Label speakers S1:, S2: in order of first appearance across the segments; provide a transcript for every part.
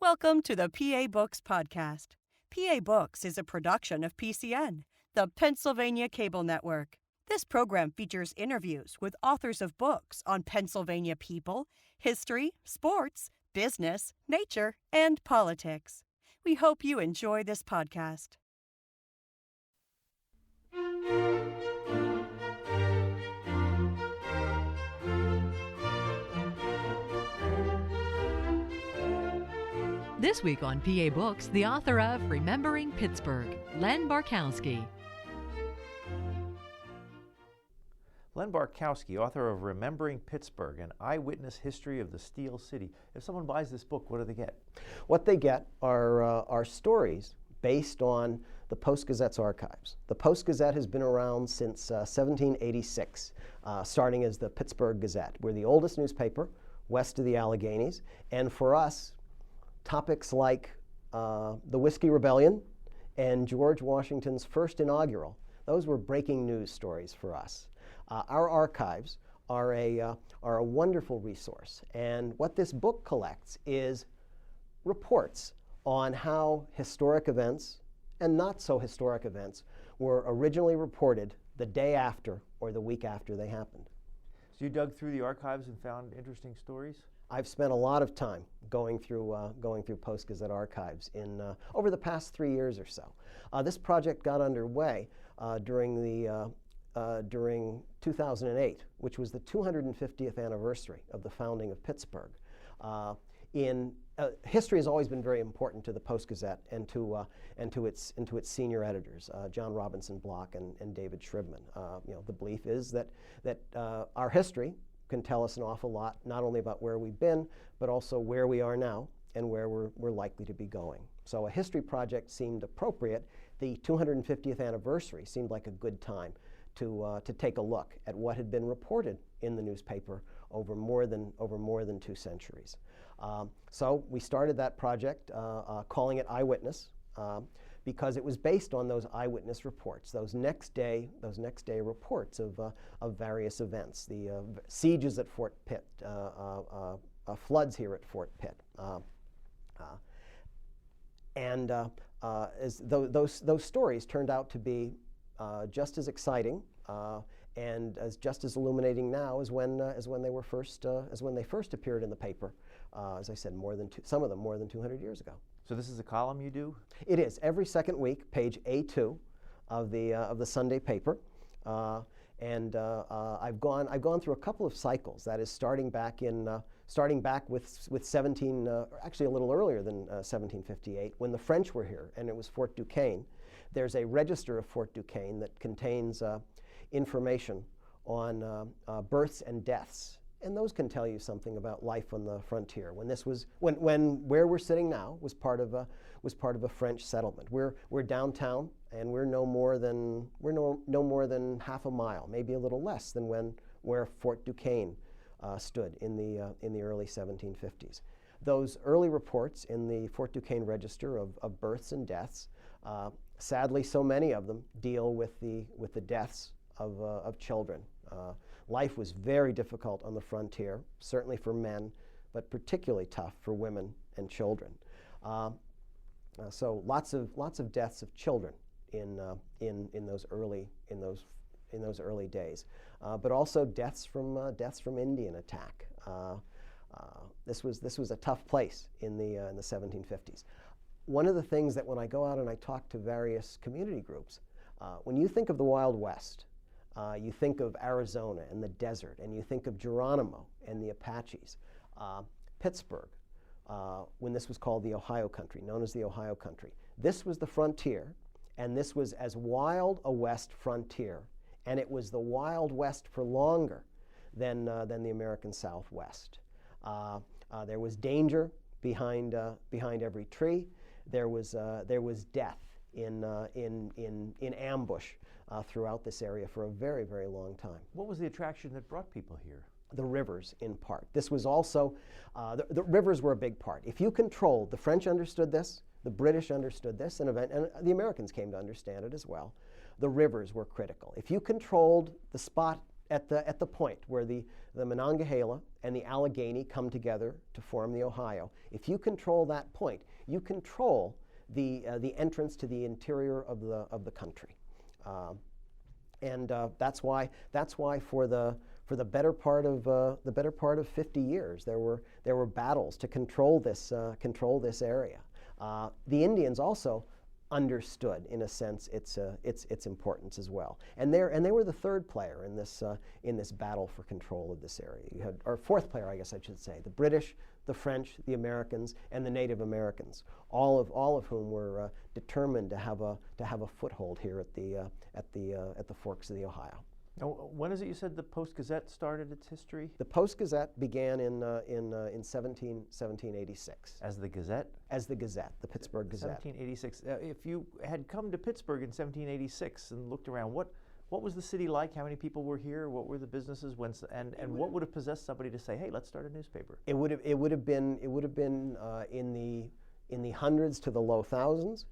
S1: Welcome to the PA Books Podcast. PA Books is a production of PCN, the Pennsylvania Cable Network. This program features interviews with authors of books on Pennsylvania people, history, sports, business, nature, and politics. We hope you enjoy this podcast.
S2: This week on PA Books, the author of Remembering Pittsburgh, Len Barcousky.
S3: Len Barcousky, author of Remembering Pittsburgh, an eyewitness history of the Steel City. If someone buys this book, what do they get?
S4: What they get are stories based on the Post-Gazette's archives. The Post-Gazette has been around since 1786, starting as the Pittsburgh Gazette. We're the oldest newspaper west of the Alleghenies, and for us, topics like the Whiskey Rebellion and George Washington's first inaugural, those were breaking news stories for us. Our archives are a wonderful resource, and what this book collects is reports on how historic events and not so historic events were originally reported the day after or the week after they happened.
S3: So you dug through the archives and found interesting stories?
S4: I've spent a lot of time going through Post-Gazette archives over the past 3 years or so. This project got underway during 2008, which was the 250th anniversary of the founding of Pittsburgh. History has always been very important to the Post-Gazette and to its senior editors, John Robinson Block and David Shribman. The belief is that our history can tell us an awful lot, not only about where we've been, but also where we are now and where we're likely to be going. So a history project seemed appropriate. The 250th anniversary seemed like a good time to take a look at what had been reported in the newspaper over more than 2 centuries. So we started that project calling it Eyewitness, because it was based on those eyewitness reports, those next day reports of various events, the sieges at Fort Pitt, floods here at Fort Pitt, as those stories turned out to be just as exciting and just as illuminating now as when they first appeared in the paper. As I said, some of them more than 200 years ago.
S3: So this is a column you do?
S4: It is every second week, page A2 of the Sunday paper, and I've gone through a couple of cycles. That is starting back with 17, actually a little earlier than 1758, when the French were here, and it was Fort Duquesne. There's a register of Fort Duquesne that contains information on births and deaths. And those can tell you something about life on the frontier. When where we're sitting now was part of a French settlement. We're downtown, and we're no more than half a mile, maybe a little less than where Fort Duquesne stood in the early 1750s. Those early reports in the Fort Duquesne Register of births and deaths, sadly, so many of them deal with the deaths of children. Life was very difficult on the frontier, certainly for men, but particularly tough for women and children. So lots of deaths of children in those early days, but also deaths from Indian attack. This was a tough place in the 1750s. One of the things that when I go out and I talk to various community groups, when you think of the Wild West, you think of Arizona and the desert, and you think of Geronimo and the Apaches. Pittsburgh, when this was called the Ohio Country, known as the Ohio Country. This was the frontier, and this was as wild a west frontier, and it was the Wild West for longer than the American Southwest. There was danger behind every tree. There was death in ambush throughout this area for a very, very long time.
S3: What was the attraction that brought people here?
S4: The rivers, in part. This was also, the rivers were a big part. If you controlled, the French understood this, the British understood this, and the Americans came to understand it as well. The rivers were critical. If you controlled the spot at the point where the Monongahela and the Allegheny come together to form the Ohio. If you control that point, you control the entrance to the interior of the country. That's why for the better part of 50 years there were battles to control this area. The Indians also understood, in a sense, its importance as well, and they were the third player in this battle for control of this area. You had, or fourth player, I guess I should say, the British, the French, the Americans, and the Native Americans, all of whom were determined to have a foothold here at the forks of the Ohio.
S3: Now, when is it you said the Post-Gazette started its history?
S4: The Post-Gazette began in 1786.
S3: As the Gazette?
S4: As the Gazette, the Pittsburgh Gazette.
S3: 1786. If you had come to Pittsburgh in 1786 and looked around, what was the city like? How many people were here? What were the businesses? And what would have possessed somebody to say, "Hey, let's start a newspaper"?
S4: It would have been in the hundreds to the low thousands.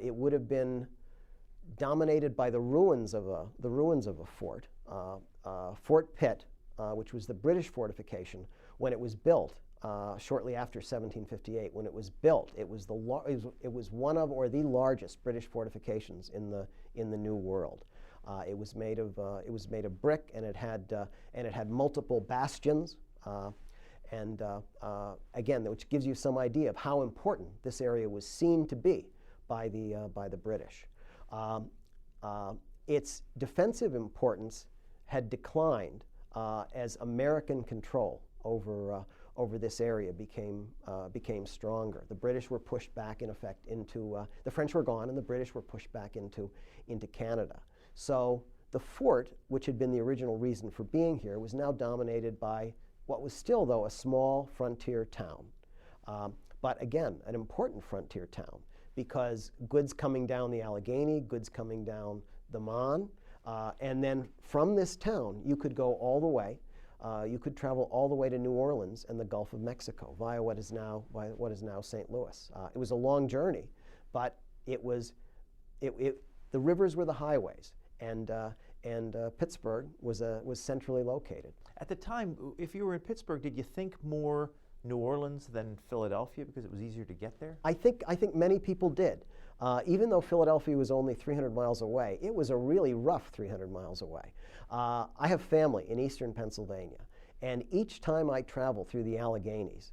S4: It would have been dominated by the ruins of a fort, Fort Pitt, which was the British fortification. When it was built, shortly after 1758, when it was built, it was one of, or the largest British fortifications in the New World. It was made of brick, and it had multiple bastions, again, which gives you some idea of how important this area was seen to be by the British. Its defensive importance had declined as American control over this area became stronger. The British were pushed back, in effect, into the French were gone, and the British were pushed back into Canada. So the fort, which had been the original reason for being here, was now dominated by what was still, though, a small frontier town, but again, an important frontier town, because goods coming down the Allegheny, goods coming down the Mon, and then from this town you could go all the way. You could travel all the way to New Orleans and the Gulf of Mexico via what is now St. Louis. It was a long journey, but the rivers were the highways, and Pittsburgh was centrally located.
S3: At the time, if you were in Pittsburgh, did you think more New Orleans than Philadelphia because it was easier to get there?
S4: I think many people did. Even though Philadelphia was only 300 miles away, it was a really rough 300 miles away. I have family in eastern Pennsylvania, and each time I travel through the Alleghenies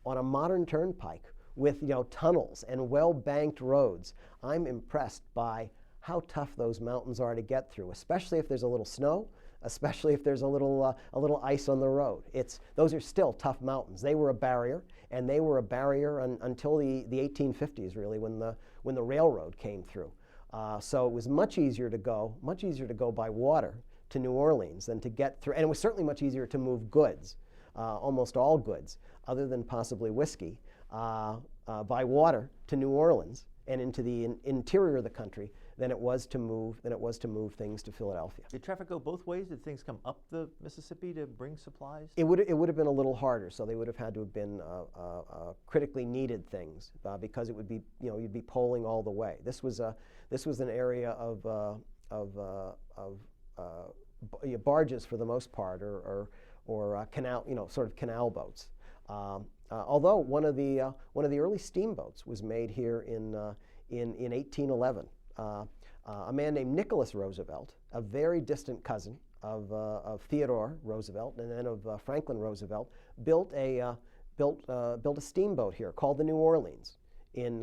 S4: on a modern turnpike with tunnels and well-banked roads, I'm impressed by how tough those mountains are to get through, especially if there's a little snow, especially if there's a little ice on the road. Those are still tough mountains. They were a barrier, and they were a barrier until the 1850s, really, when the railroad came through. So it was much easier to go by water to New Orleans than to get through, and it was certainly much easier to move goods, almost all goods, other than possibly whiskey, by water to New Orleans and into the interior of the country than it was to move things to Philadelphia.
S3: Did traffic go both ways? Did things come up the Mississippi to bring supplies?
S4: It would have been a little harder. So they would have had to have been critically needed things because it would be you'd be poling all the way. This was an area of barges for the most part, or canal sort of canal boats. Although one of the early steamboats was made here in 1811. A man named Nicholas Roosevelt, a very distant cousin of Theodore Roosevelt and then of Franklin Roosevelt, built a steamboat here called the New Orleans in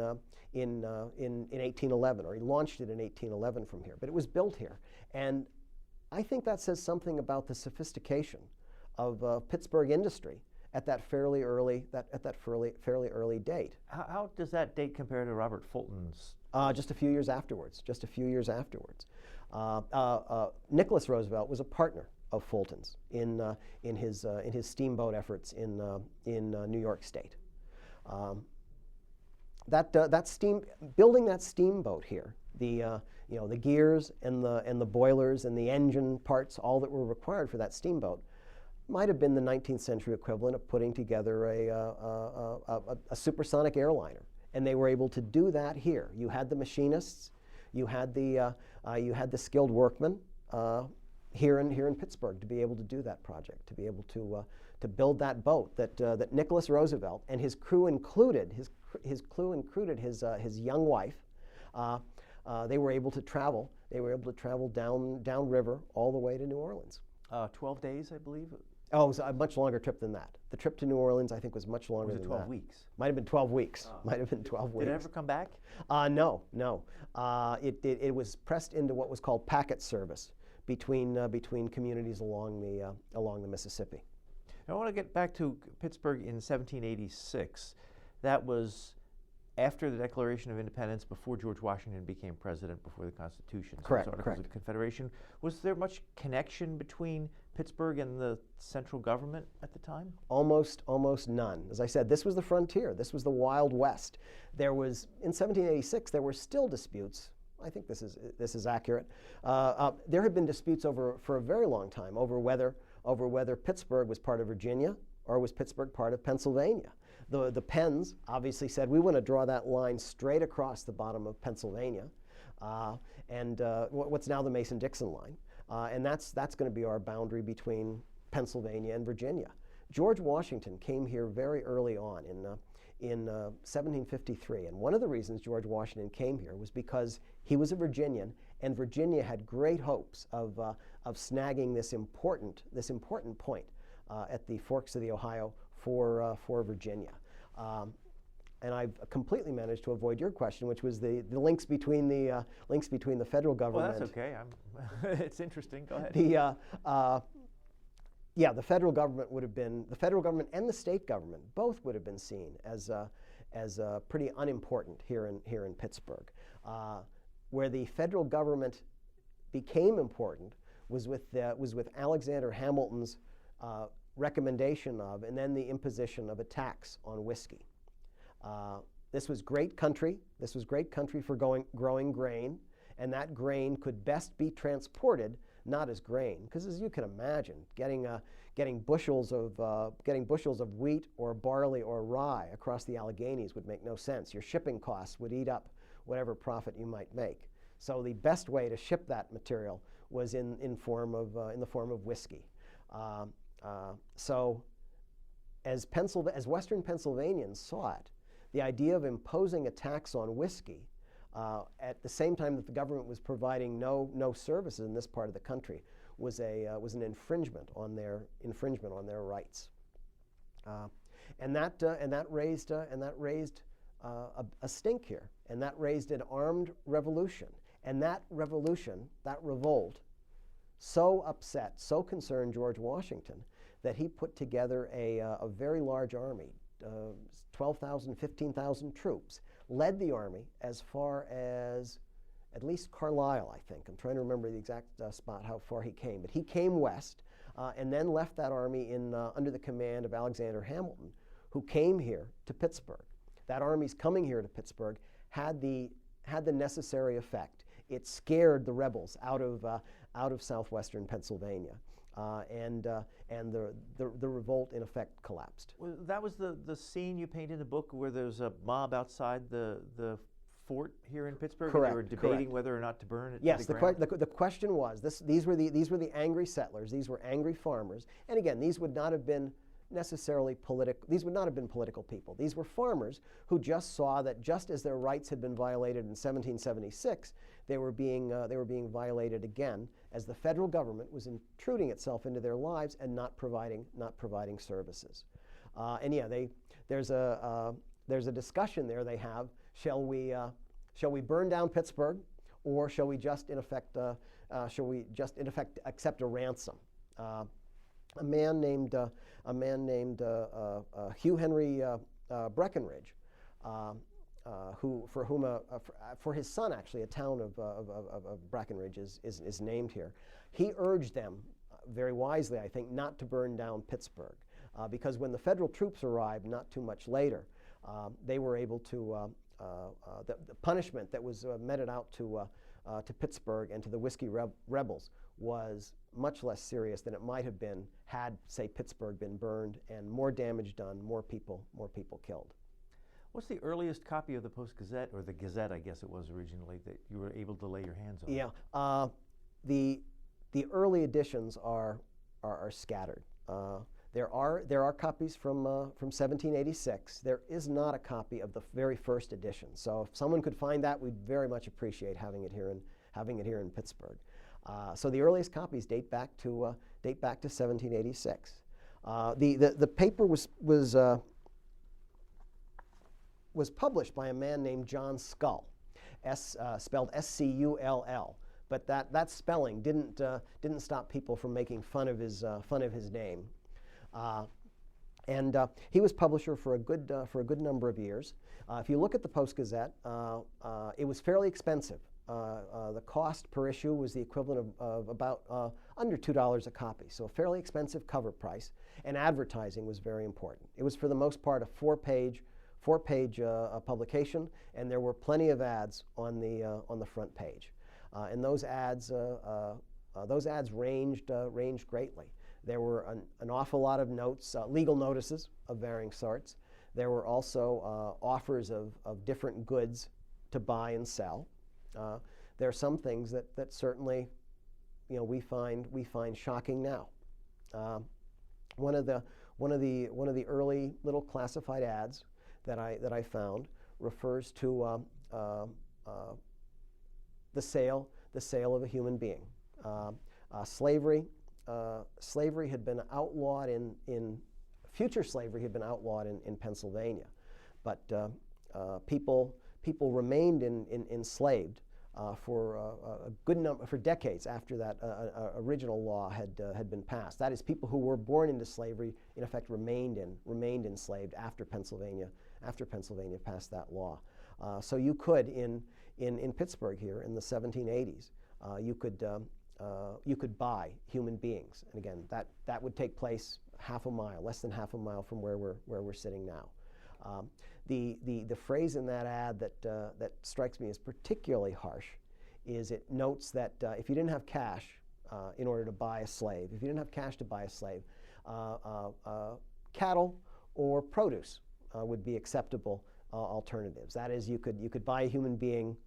S4: 1811, or he launched it in 1811 from here. But it was built here, and I think that says something about the sophistication of Pittsburgh industry at that fairly early date.
S3: How does that date compare to Robert Fulton's?
S4: Just a few years afterwards. Nicholas Roosevelt was a partner of Fulton's in his steamboat efforts in New York State. Building that steamboat here, the gears and the boilers and the engine parts, all that were required for that steamboat, might have been the 19th century equivalent of putting together a supersonic airliner. And they were able to do that here. You had the machinists, you had the skilled workmen here in Pittsburgh to be able to do that project, to be able to build that boat that Nicholas Roosevelt and his crew included his young wife. They were able to travel. They were able to travel downriver all the way to New Orleans.
S3: 12 days, I believe.
S4: Oh, it was a much longer trip than that. The trip to New Orleans, I think, was much longer than that.
S3: Was it 12 weeks?
S4: Might have been 12 weeks. Might have been 12 weeks.
S3: Did it ever come back?
S4: No. It was pressed into what was called packet service between communities along the Mississippi.
S3: I want to get back to Pittsburgh in 1786. That was after the Declaration of Independence, before George Washington became president, before the Constitution. So
S4: Correct.
S3: Articles of Confederation. Was there much connection between Pittsburgh and the central government at the time?
S4: Almost none. As I said, this was the frontier. This was the Wild West. There was, in 1786, there were still disputes. I think this is accurate. There had been disputes for a very long time over whether Pittsburgh was part of Virginia or was Pittsburgh part of Pennsylvania. The Penns obviously said, we want to draw that line straight across the bottom of Pennsylvania, and what's now the Mason-Dixon line. And that's going to be our boundary between Pennsylvania and Virginia. George Washington came here very early on in 1753, and one of the reasons George Washington came here was because he was a Virginian, and Virginia had great hopes of snagging this important point at the forks of the Ohio for Virginia. And I've completely managed to avoid your question, which was the links between the federal government.
S3: Well, that's okay. It's interesting. Go ahead.
S4: The federal government would have been, the federal government and the state government both would have been seen as pretty unimportant here in Pittsburgh. Where the federal government became important was with Alexander Hamilton's recommendation of, and then the imposition of, a tax on whiskey. This was great country. This was great country for growing grain, and that grain could best be transported not as grain, because as you can imagine, getting bushels of wheat or barley or rye across the Alleghenies would make no sense. Your shipping costs would eat up whatever profit you might make. So the best way to ship that material was in the form of whiskey. So as Western Pennsylvanians saw it, the idea of imposing a tax on whiskey at the same time that the government was providing no services in this part of the country was an infringement on their rights, and that raised a stink here, and that raised an armed revolution, and that revolt, so concerned George Washington that he put together a very large army, 12,000, 15,000 troops, led the army as far as at least Carlisle, I think. I'm trying to remember the exact spot how far he came, but he came west and then left that army under the command of Alexander Hamilton, who came here to Pittsburgh. That army's coming here to Pittsburgh had the necessary effect. It scared the rebels out of southwestern Pennsylvania. And the revolt in effect collapsed.
S3: Well, that was the scene you paint in the book where there's a mob outside the fort here in Pittsburgh.
S4: Correct.
S3: And they were debating whether or not to burn it.
S4: Yes,
S3: to the ground.
S4: The question was these were the angry settlers. These were angry farmers. And again, these would not have been necessarily political. These would not have been political people. These were farmers who just saw that just as their rights had been violated in 1776, they were being violated again as the federal government was intruding itself into their lives and not providing services. And yeah, there's a discussion there they have. Shall we burn down Pittsburgh, or shall we just in effect accept a ransom? A man named Hugh Henry Breckinridge, for his son, actually, a town of Breckinridge is named here. He urged them, very wisely, I think, not to burn down Pittsburgh, because when the federal troops arrived not too much later, they were able to, the punishment that was meted out to Pittsburgh and to the whiskey rebels was much less serious than it might have been had, say, Pittsburgh been burned and more damage done, more people killed.
S3: What's the earliest copy of the Post-Gazette, or the Gazette, I guess it was originally, that you were able to lay your hands on? Yeah,
S4: the early editions are scattered. There are copies from 1786. There is not a copy of the very first edition. So if someone could find that, we'd very much appreciate having it here in Pittsburgh. So the earliest copies date back to 1786. The paper was published by a man named John Scull, spelled S-C-U-L-L. But that spelling didn't stop people from making fun of his name. He was publisher for a good number of years. If you look at the Post-Gazette, it was fairly expensive. The cost per issue was the equivalent of about under $2 a copy, so a fairly expensive cover price. And advertising was very important. It was for the most part a four-page publication, and there were plenty of ads on the front page. And those ads ranged greatly. There were an awful lot of notes, legal notices of varying sorts. There were also offers of different goods to buy and sell. There are some things that certainly, we find shocking now. One of the early little classified ads that I found refers to the sale of a human being. Slavery had been outlawed future slavery had been outlawed in Pennsylvania, but people remained enslaved for a good number, for decades after that original law had been passed. That is, people who were born into slavery in effect remained enslaved after Pennsylvania passed that law. So you could in Pittsburgh here in the 1780s, you could buy human beings, and again that would take place less than half a mile from where we're sitting now. The phrase in that ad that strikes me as particularly harsh is it notes that if you didn't have cash in order to buy a slave, cattle or produce would be acceptable alternatives. That is, you could buy a human being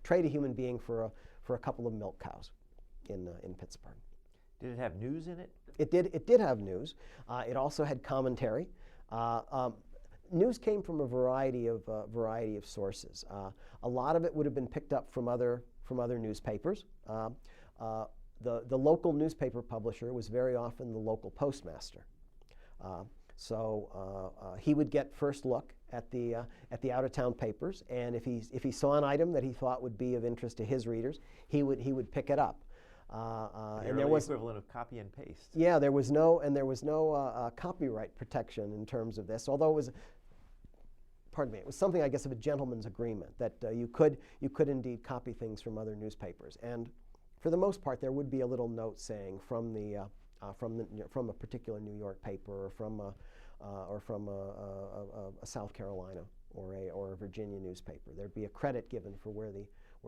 S4: trade a human being for a couple of milk cows in Pittsburgh.
S3: Did it have news in it?
S4: It did have news. It also had commentary. News came from a variety of sources. A lot of it would have been picked up from other newspapers. The local newspaper publisher was very often the local postmaster. So he would get first look at the out-of-town papers, and if he saw an item that he thought would be of interest to his readers, he would pick it up.
S3: And there was equivalent of copy and paste.
S4: Yeah, there was no copyright protection in terms of this, although it was something, I guess, of a gentleman's agreement that you could indeed copy things from other newspapers, and for the most part there would be a little note saying from a particular New York paper or from a South Carolina or a Virginia newspaper. There'd be a credit given for where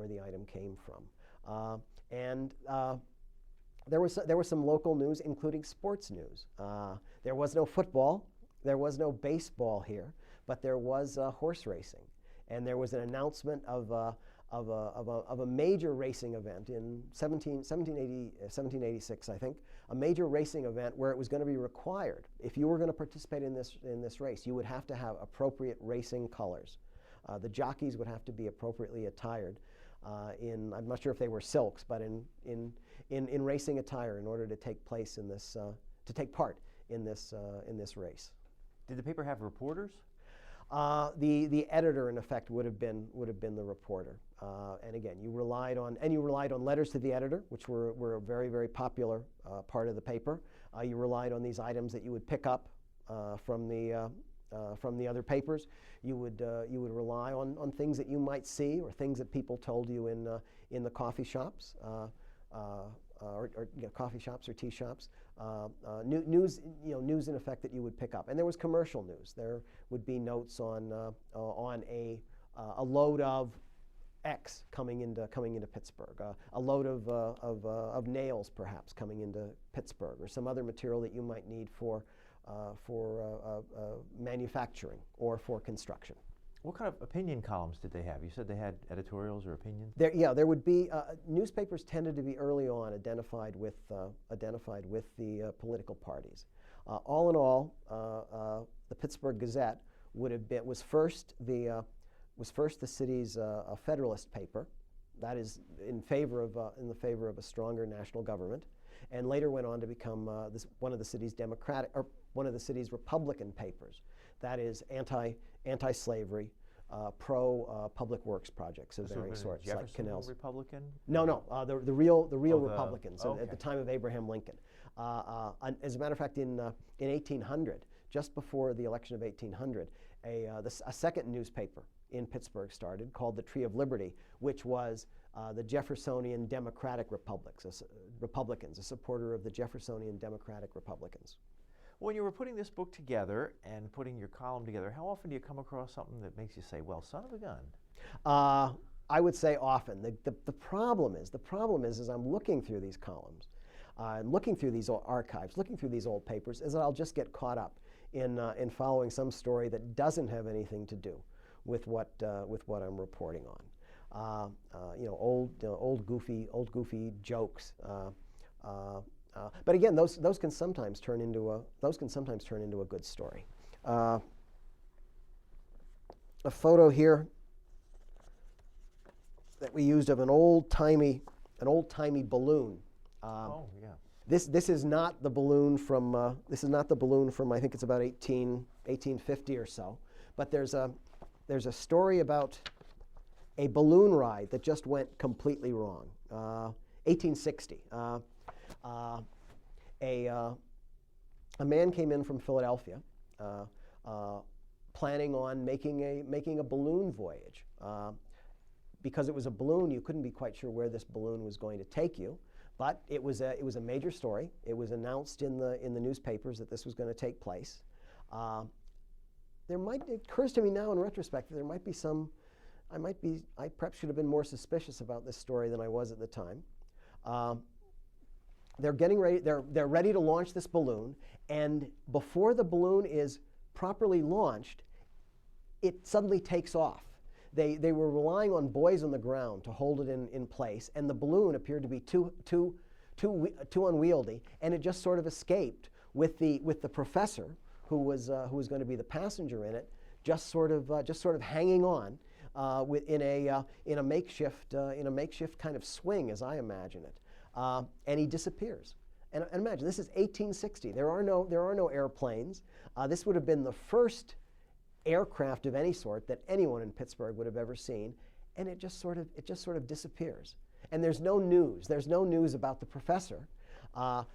S4: the item came from. And there was some local news, including sports news. There was no football, there was no baseball here, but there was horse racing, and there was an announcement of a major racing event in 1786, I think, a major racing event where it was going to be required, if you were going to participate in this race, you would have to have appropriate racing colors. The jockeys would have to be appropriately attired. I'm not sure if they were silks, but in racing attire in order to take part in this race.
S3: Did the paper have reporters?
S4: The editor, in effect, would have been the reporter. And again, you relied on letters to the editor, which were a very, very popular part of the paper. You relied on these items that you would pick up from the other papers. You would rely on things that you might see or things that people told you in the coffee shops, coffee shops or tea shops. News in effect that you would pick up, and there was commercial news. There would be notes on a load of X coming into Pittsburgh, a load of nails perhaps coming into Pittsburgh, or some other material that you might need for manufacturing or for construction.
S3: What kind of opinion columns did they have? You said they had editorials or opinions?
S4: There would be newspapers tended to be early on identified with the political parties. All in all, the Pittsburgh Gazette was first the city's Federalist paper, that is in the favor of a stronger national government, and later went on to become one of the city's Republican papers, that is anti-slavery, pro public works projects of various sorts, like canals.
S3: Republican?
S4: No, the real
S3: Oh,
S4: Republicans at the time of Abraham Lincoln. As a matter of fact, in 1800, just before the election of 1800, a second newspaper in Pittsburgh started called the Tree of Liberty, which was the Jeffersonian Democratic Republicans, a supporter of the Jeffersonian Democratic Republicans.
S3: When you were putting this book together and putting your column together, how often do you come across something that makes you say, well, son of a gun?
S4: I would say often. The problem is as I'm looking through these columns, looking through these archives, looking through these old papers, is that I'll just get caught up in following some story that doesn't have anything to do with what I'm reporting on. Old goofy jokes. But again, those can sometimes turn into a good story. A photo here that we used of an old-timey balloon.
S3: Oh yeah.
S4: This is not the balloon from I think it's about 1850 or so. But there's a story about a balloon ride that just went completely wrong. 1860. A man came in from Philadelphia, planning on making a balloon voyage. Because it was a balloon, you couldn't be quite sure where this balloon was going to take you, but it was a major story. It was announced in the newspapers that this was going to take place. It occurs to me now in retrospect that there might be some. I perhaps should have been more suspicious about this story than I was at the time. They're getting ready. They're ready to launch this balloon, and before the balloon is properly launched, it suddenly takes off. They were relying on boys on the ground to hold it in place, and the balloon appeared to be too unwieldy, and it just sort of escaped with the professor who was going to be the passenger in it, just sort of hanging on in a makeshift kind of swing, as I imagine it. And he disappears. And imagine, this is 1860. There are no airplanes. This would have been the first aircraft of any sort that anyone in Pittsburgh would have ever seen, and it just sort of disappears. And there's no news. There's no news about the professor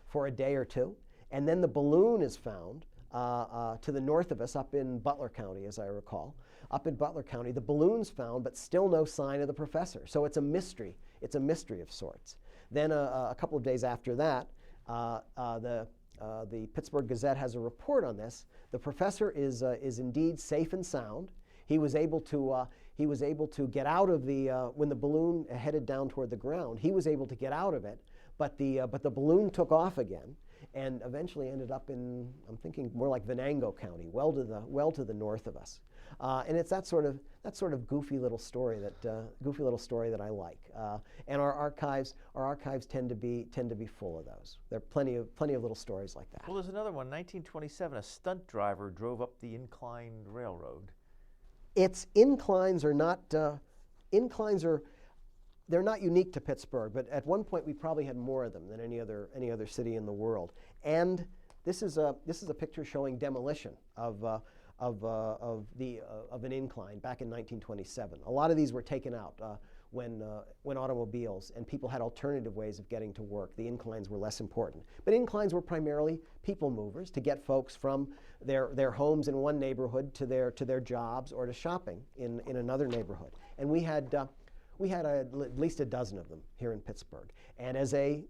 S4: for a day or two. And then the balloon is found to the north of us, up in Butler County, as I recall. Up in Butler County, the balloon's found, but still no sign of the professor. So it's a mystery. It's a mystery of sorts. Then a couple of days after that, the Pittsburgh Gazette has a report on this. The professor is indeed safe and sound. He was able to get out of when the balloon headed down toward the ground. He was able to get out of it, but the balloon took off again, and eventually ended up in, I'm thinking more like Venango County, well to the north of us. And it's that sort of goofy little story that I like. And our archives tend to be full of those. There are plenty of little stories like that.
S3: Well, there's another one. 1927, a stunt driver drove up the inclined railroad.
S4: Its inclines are not they're not unique to Pittsburgh, but at one point we probably had more of them than any other city in the world. And this is a picture showing demolition of an incline back in 1927. A lot of these were taken out when automobiles and people had alternative ways of getting to work. The inclines were less important. But inclines were primarily people movers to get folks from their homes in one neighborhood to their jobs or to shopping in another neighborhood. And we had at least a dozen of them here in Pittsburgh. And as a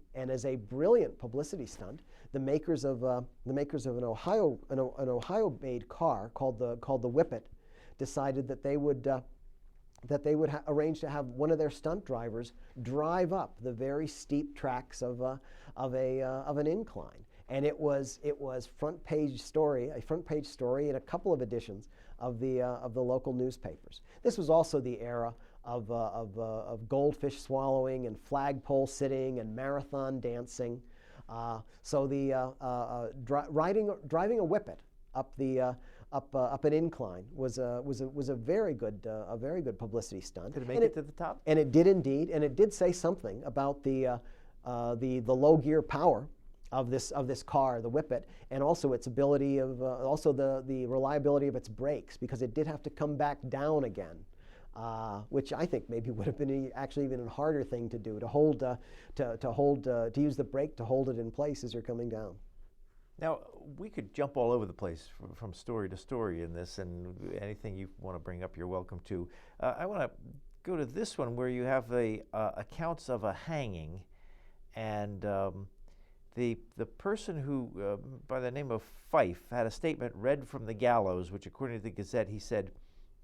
S4: brilliant publicity stunt, the makers of an Ohio-made car called the Whippet decided that they would arrange to have one of their stunt drivers drive up the very steep tracks of an incline. And it was a front page story in a couple of editions of the local newspapers. This was also the era of goldfish swallowing and flagpole sitting and marathon dancing. So the driving a whippet up the up an incline was a very good publicity stunt.
S3: Did it make it to the top?
S4: And it did indeed, and it did say something about the low gear power of this car, the Whippet, and also its ability of also the reliability of its brakes, because it did have to come back down again, which I think maybe would have been actually even a harder thing to do, to use the brake to hold it in place as you're coming down.
S3: Now, we could jump all over the place from story to story in this, and anything you want to bring up, you're welcome to. I want to go to this one where you have accounts of a hanging, and the person who, by the name of Fife, had a statement read from the gallows, which according to the Gazette, he said,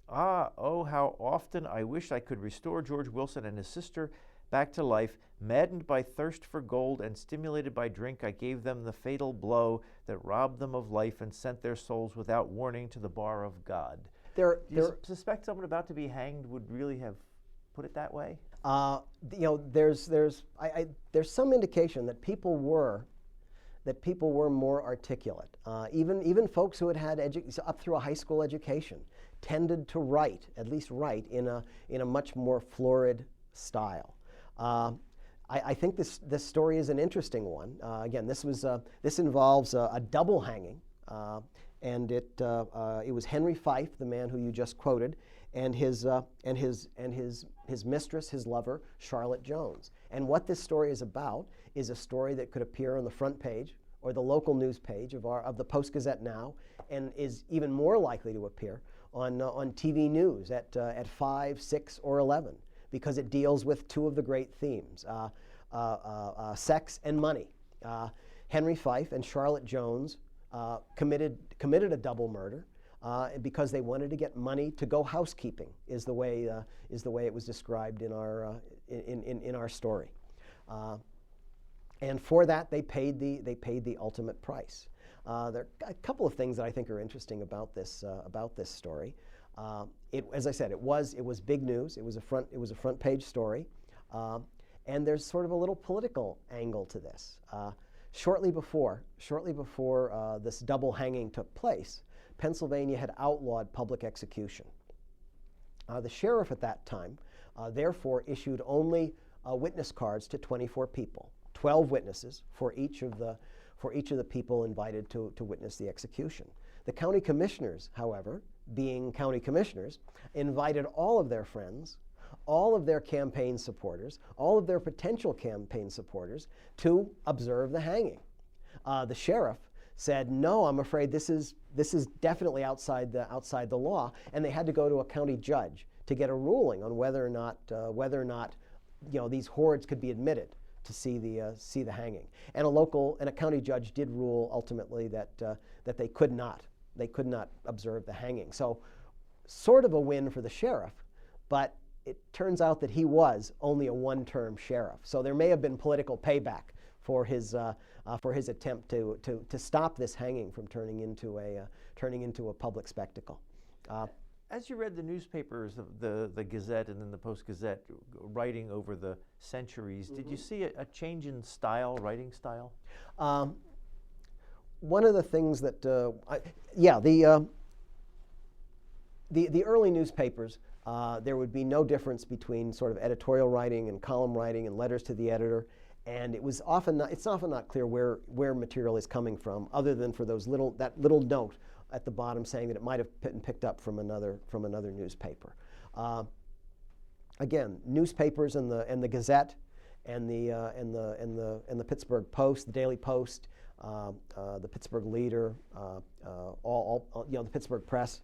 S3: oh, how often I wish I could restore George Wilson and his sister back to life. Maddened by thirst for gold and stimulated by drink, I gave them the fatal blow that robbed them of life and sent their souls without warning to the bar of God. Do you suspect someone about to be hanged would really have put it that way?
S4: There's some indication that people were more articulate. Even folks who had up through a high school education tended to write, at least write, in a much more florid style. I think this story is an interesting one. Again, this involves a double hanging, and it was Henry Fife, the man who you just quoted, and his mistress, his lover, Charlotte Jones. And what this story is about is a story that could appear on the front page or the local news page of the Post-Gazette now, and is even more likely to appear on TV news at 5, 6, or 11. Because it deals with two of the great themes, sex and money. Henry Fife and Charlotte Jones committed a double murder because they wanted to get money to go housekeeping, is the way it was described in our story. And for that they paid the ultimate price. There are a couple of things that I think are interesting about this story. As I said, it was big news. It was a front page story, and there's sort of a little political angle to this. Shortly before this double hanging took place, Pennsylvania had outlawed public execution. The sheriff at that time, therefore, issued only witness cards to 24 people, 12 witnesses for each of the people invited to witness the execution. The county commissioners, however, being county commissioners, invited all of their friends, all of their campaign supporters, all of their potential campaign supporters to observe the hanging. The sheriff said, "No, I'm afraid this is definitely outside the law," and they had to go to a county judge to get a ruling on whether or not these hordes could be admitted to see the hanging. And a county judge did rule ultimately that they could not observe the hanging. So sort of a win for the sheriff, but it turns out that he was only a one-term sheriff. So there may have been political payback for his attempt to stop this hanging from turning into a public spectacle.
S3: As you read the newspapers, the Gazette and then the Post-Gazette, writing over the centuries, did you see a change in writing style?
S4: One of the things that, the early newspapers, there would be no difference between sort of editorial writing and column writing and letters to the editor, and it's often not clear where material is coming from, other than for that little note at the bottom saying that it might have been picked up from another newspaper. Again, newspapers and the Gazette and the Pittsburgh Post, the Daily Post, the Pittsburgh Leader, the Pittsburgh Press.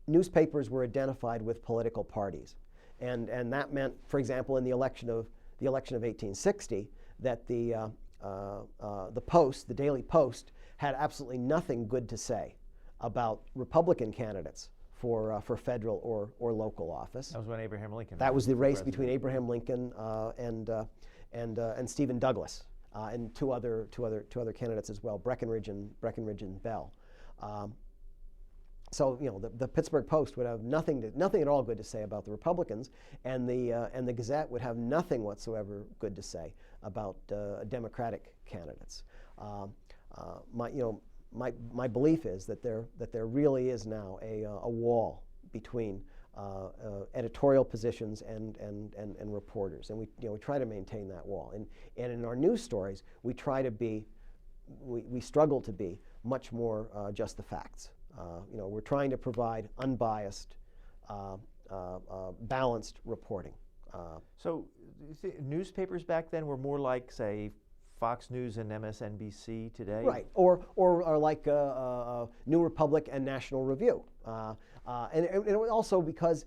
S4: Newspapers were identified with political parties, and that meant, for example, in the election of 1860, that the Post, the Daily Post, had absolutely nothing good to say about Republican candidates for federal or local office.
S3: That was when Abraham Lincoln.
S4: That was the race between Abraham Lincoln and Stephen Douglas, and two other candidates as well, Breckinridge and Bell. So the Pittsburgh Post would have nothing at all good to say about the Republicans, and the Gazette would have nothing whatsoever good to say about Democratic candidates. My belief is that there really is now a wall between editorial positions and reporters, and we try to maintain that wall. And in our news stories, we struggle to be much more just the facts. We're trying to provide unbiased, balanced reporting.
S3: So newspapers back then were more like, say, Fox News and MSNBC today?
S4: Right, or like New Republic and National Review. And also because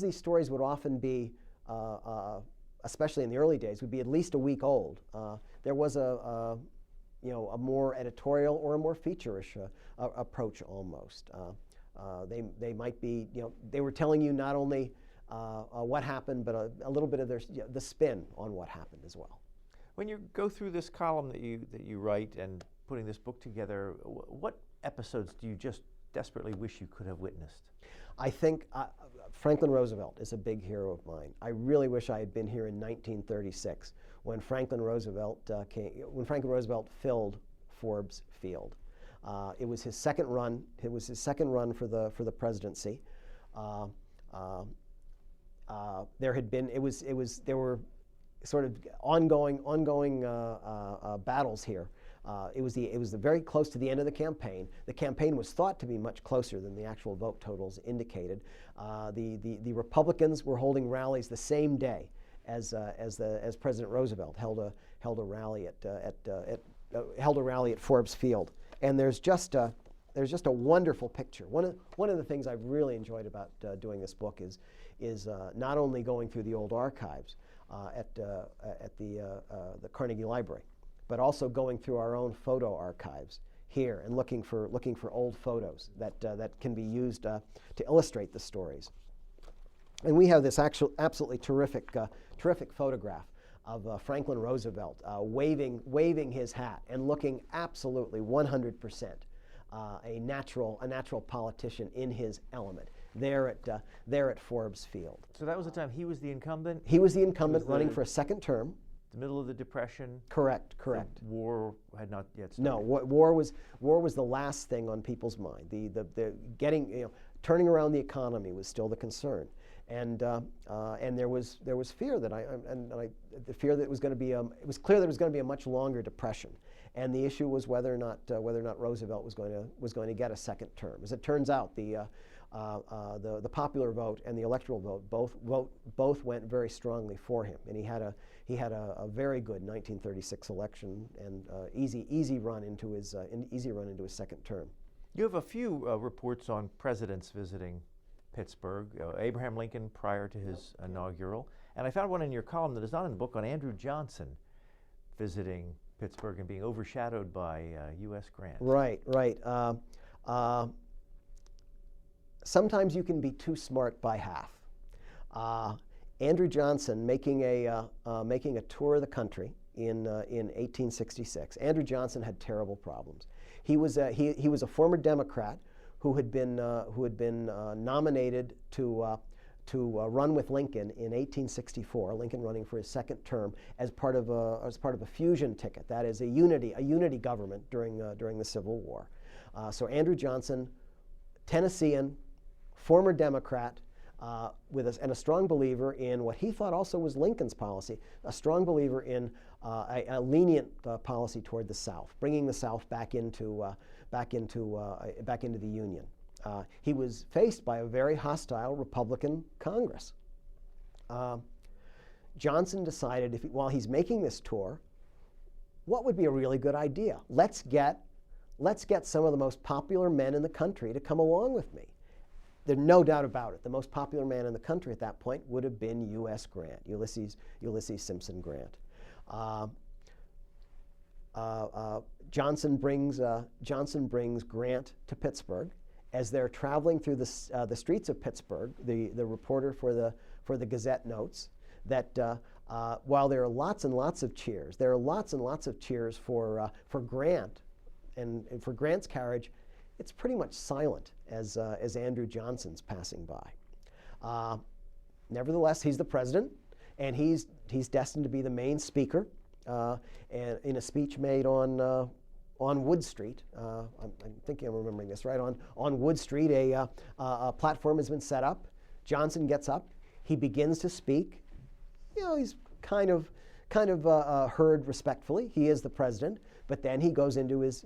S4: these stories would often be, especially in the early days, would be at least a week old. There was a more editorial or a more feature-ish approach almost. They might be, they were telling you not only what happened, but a little bit of the spin on what happened as well.
S3: When you go through this column that you write and putting this book together, what episodes do you just desperately wish you could have witnessed?
S4: I think Franklin Roosevelt is a big hero of mine. I really wish I had been here in 1936 when Franklin Roosevelt filled Forbes Field. It was his second run. It was his second run for the presidency. There were sort of ongoing battles here. It was very close to the end of the campaign. The campaign was thought to be much closer than the actual vote totals indicated. The Republicans were holding rallies the same day as President Roosevelt held a rally at Forbes Field. And there's just a wonderful picture. One of the things I've really enjoyed about doing this book is not only going through the old archives at the Carnegie Library, but also going through our own photo archives here and looking for old photos that can be used to illustrate the stories. And we have this absolutely terrific photograph of Franklin Roosevelt waving his hat and looking absolutely 100% a natural politician in his element there at Forbes Field.
S3: So that was the time he was the incumbent?
S4: He was the incumbent running for a second term.
S3: The middle of the Depression?
S4: Correct.
S3: The war had not yet started.
S4: No, war was the last thing on people's mind. The turning around the economy was still the concern. And there was fear that the fear that it was going to be it was clear that it was going to be a much longer depression, and the issue was whether or not Roosevelt was going to get a second term. As it turns out, the popular vote and the electoral vote both went very strongly for him, and he had a very good 1936 election and easy run into his second term.
S3: You have a few reports on presidents visiting Pittsburgh, Abraham Lincoln prior to his inaugural, and I found one in your column that is not in the book on Andrew Johnson visiting Pittsburgh and being overshadowed by U.S. Grant.
S4: Right. Sometimes you can be too smart by half. Andrew Johnson making a tour of the country in 1866. Andrew Johnson had terrible problems. He was a former Democrat who had been nominated to run with Lincoln in 1864. Lincoln running for his second term as part of a fusion ticket, that is a unity government during the Civil War. So Andrew Johnson, Tennessean, former Democrat, and a strong believer in what he thought also was Lincoln's policy, a strong believer in a lenient policy toward the South, bringing the South back into the Union. He was faced by a very hostile Republican Congress. Johnson decided, while he's making this tour, what would be a really good idea? Let's get some of the most popular men in the country to come along with me. There's no doubt about it. The most popular man in the country at that point would have been U.S. Grant, Ulysses Simpson Grant. Johnson brings Grant to Pittsburgh. As they're traveling through the streets of Pittsburgh, the reporter for the Gazette notes that while there are lots and lots of cheers, there are lots and lots of cheers for Grant and for Grant's carriage, it's pretty much silent as Andrew Johnson's passing by. Nevertheless, he's the president, and he's destined to be the main speaker. And in a speech made on Wood Street, I'm thinking I'm remembering this right, on Wood Street, a platform has been set up. Johnson gets up, he begins to speak. You know, he's kind of heard respectfully. He is the president, but then he goes into his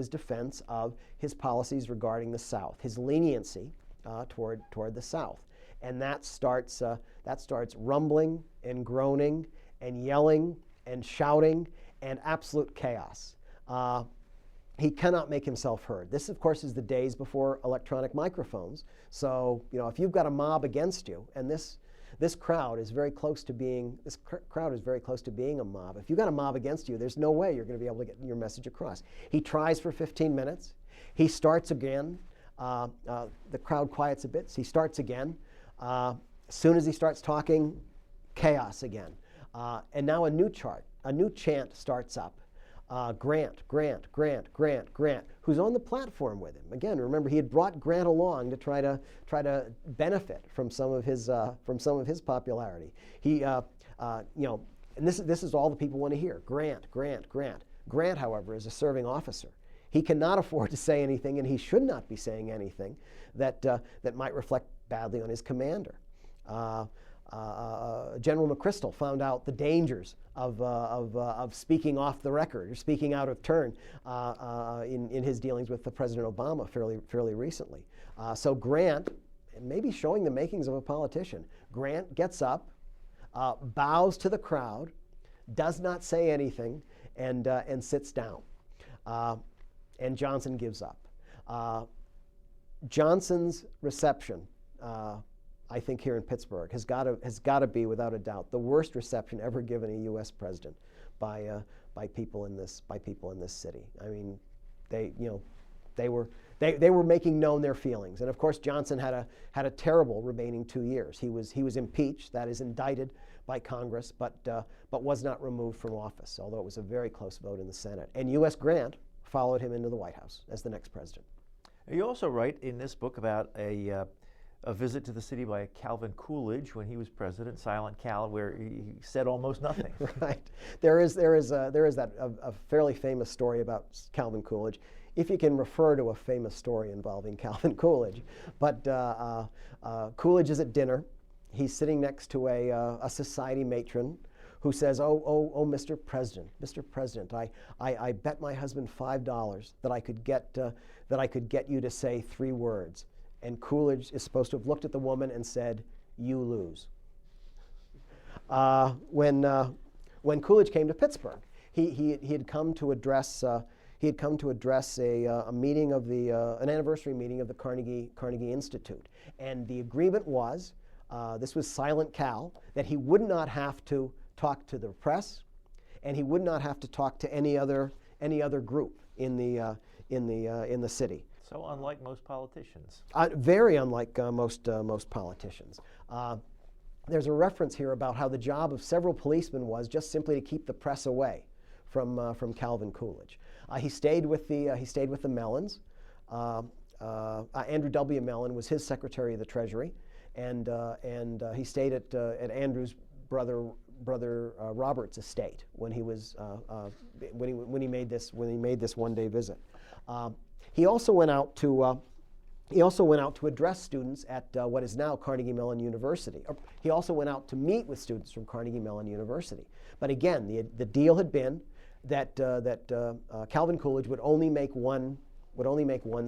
S4: defense of his policies regarding the South, his leniency toward the South, and that starts rumbling and groaning and yelling and shouting and absolute chaos. He cannot make himself heard. This, of course, is the days before electronic microphones. So, you know, if you've got a mob against you, and this crowd is very close to being a mob. If you've got a mob against you, there's no way you're going to be able to get your message across. He tries for 15 minutes. He starts again. The crowd quiets a bit. So he starts again. As soon as he starts talking, chaos again. And now a new chant starts up. Grant, Grant, Grant, Grant, Grant, who's on the platform with him. Again, remember, he had brought Grant along to try to benefit from some of his popularity. He, you know, and this is all the people want to hear. Grant, Grant, Grant. Grant, however, is a serving officer. He cannot afford to say anything, and he should not be saying anything that might reflect badly on his commander. General McChrystal found out the dangers of speaking off the record or speaking out of turn in his dealings with President Obama fairly recently. So Grant, maybe showing the makings of a politician, Grant gets up, bows to the crowd, does not say anything, and sits down. And Johnson gives up. Johnson's reception, I think, here in Pittsburgh has got to be, without a doubt, the worst reception ever given a U.S. president by people in this city. I mean, they were making known their feelings, and of course Johnson had a terrible remaining 2 years. He was impeached, that is, indicted by Congress, but was not removed from office, although it was a very close vote in the Senate. And U.S. Grant followed him into the White House as the next president.
S3: You also write in this book about a visit to the city by Calvin Coolidge when he was president, Silent Cal, where he said almost nothing.
S4: Right. There is a fairly famous story about Calvin Coolidge, if you can refer to a famous story involving Calvin Coolidge. But Coolidge is at dinner. He's sitting next to a society matron who says, "Oh, Mr. President, I bet my husband $5 that I could get you to say 3 words." And Coolidge is supposed to have looked at the woman and said, "You lose." When Coolidge came to Pittsburgh, he had come to address a meeting of an anniversary meeting of the Carnegie Institute, and the agreement was, this was Silent Cal, that he would not have to talk to the press, and he would not have to talk to any other group in the city.
S3: So unlike most politicians.
S4: Very unlike most politicians. There's a reference here about how the job of several policemen was just simply to keep the press away from Calvin Coolidge. He stayed with the Mellons. Andrew W. Mellon was his Secretary of the Treasury, and he stayed at Andrew's brother Robert's estate when he made this one-day visit. He also went out to address students at what is now Carnegie Mellon University. He also went out to meet with students from Carnegie Mellon University. But again, the deal had been that Calvin Coolidge would only make one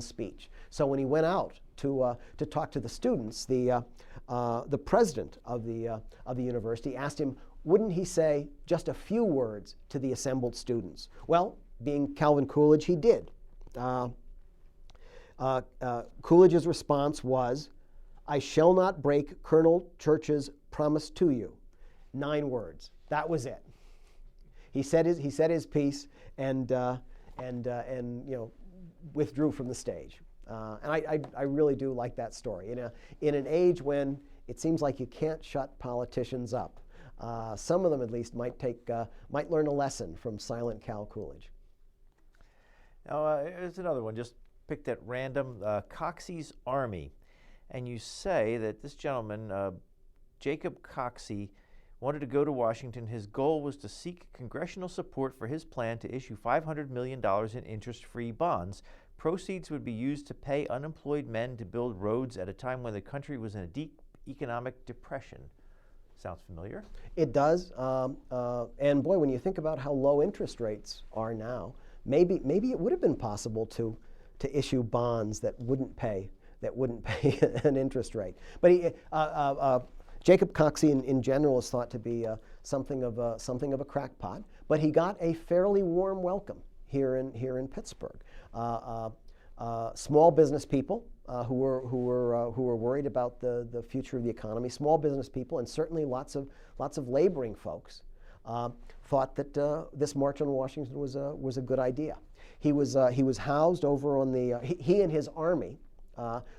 S4: speech. So when he went out to talk to the students, the president of the university asked him, wouldn't he say just a few words to the assembled students? Well, being Calvin Coolidge, he did. Coolidge's response was, "I shall not break Colonel Church's promise to you." 9 words. That was it. He said his piece and withdrew from the stage. And I really do like that story. In an age when it seems like you can't shut politicians up, some of them at least might learn a lesson from Silent Cal Coolidge.
S3: Now, here's another one, just picked at random, Coxey's Army. And you say that this gentleman, Jacob Coxey, wanted to go to Washington. His goal was to seek congressional support for his plan to issue $500 million in interest-free bonds. Proceeds would be used to pay unemployed men to build roads at a time when the country was in a deep economic depression. Sounds familiar?
S4: It does. And boy, when you think about how low interest rates are now, maybe it would have been possible to issue bonds that wouldn't pay an interest rate. But Jacob Coxey in general is thought to be something of a crackpot, but he got a fairly warm welcome here in Pittsburgh. Small business people who were worried about the future of the economy, small business people, and certainly lots of laboring folks thought that this march on Washington was a good idea. He was housed over on the he and his army,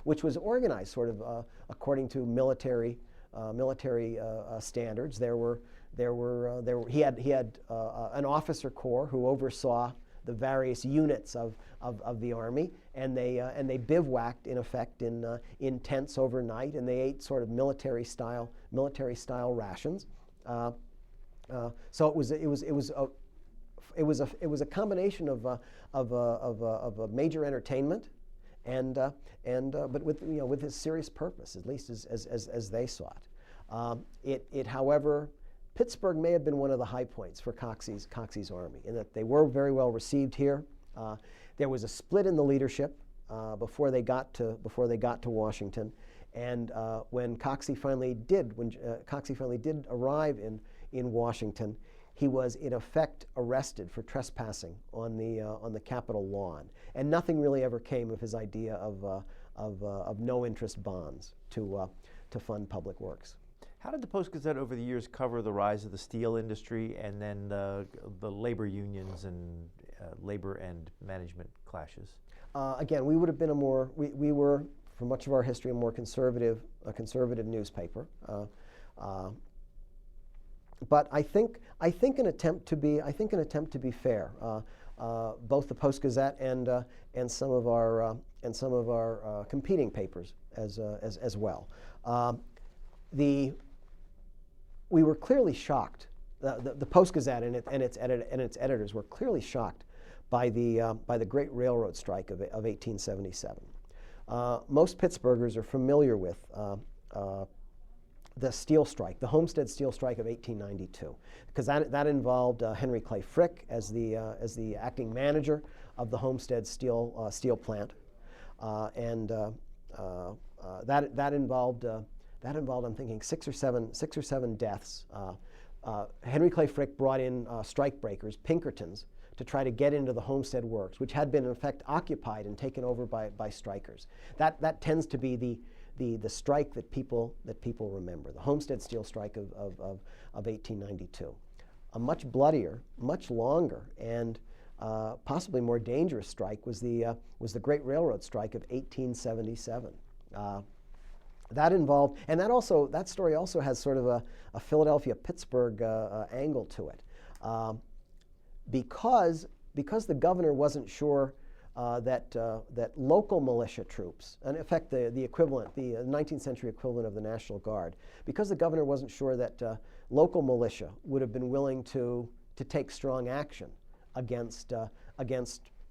S4: which was organized sort of according to military standards. He had an officer corps who oversaw the various units of the army, and they bivouacked in effect in tents overnight, and they ate sort of military style rations. So it was a combination of a major entertainment but with his serious purpose, at least as they saw it. It however, Pittsburgh may have been one of the high points for Coxey's army in that they were very well received here. There was a split in the leadership before they got to Washington, and when Coxey finally did arrive in Washington, he was in effect arrested for trespassing on the Capitol lawn, and nothing really ever came of his idea of no interest bonds to fund public works.
S3: How did the Post-Gazette over the years cover the rise of the steel industry and then the labor unions and labor and management clashes?
S4: Again, we would have been we were, for much of our history, a conservative newspaper. But I think an attempt to be fair. Both the Post-Gazette and some of our competing papers as well. We were clearly shocked. The Post-Gazette and its editors were clearly shocked by the Great Railroad Strike of 1877. Most Pittsburghers are familiar with the steel strike, the Homestead Steel Strike of 1892, because that involved Henry Clay Frick as the acting manager of the Homestead steel plant, and that involved I'm thinking six or seven deaths. Henry Clay Frick brought in strike breakers, Pinkertons, to try to get into the Homestead Works, which had been in effect occupied and taken over by strikers. That tends to be the strike that people remember, the Homestead Steel Strike of 1892. A much bloodier, much longer, and possibly more dangerous strike was the Great Railroad Strike of 1877. That involved, and that story also has sort of a Philadelphia-Pittsburgh angle to it, because the governor wasn't sure that local militia troops, in effect the 19th century equivalent of the National Guard, because the governor wasn't sure that local militia would have been willing to take strong action against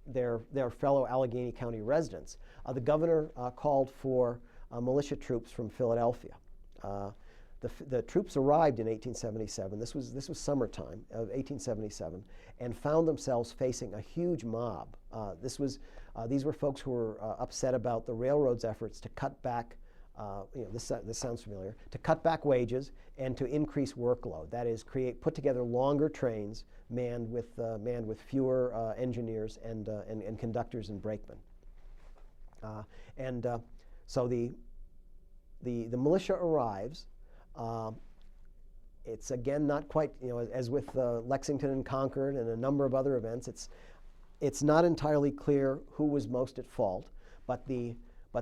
S4: their fellow Allegheny County residents. The governor called for militia troops from Philadelphia. The troops arrived in 1877. This was summertime of 1877, and found themselves facing a huge mob. These were folks who were upset about the railroad's efforts to cut back. This sounds familiar. To cut back wages and to increase workload. That is, put together longer trains manned with fewer engineers and conductors and brakemen. So the militia arrives. It's again not quite, as with Lexington and Concord and a number of other events. It's not entirely clear who was most at fault, but the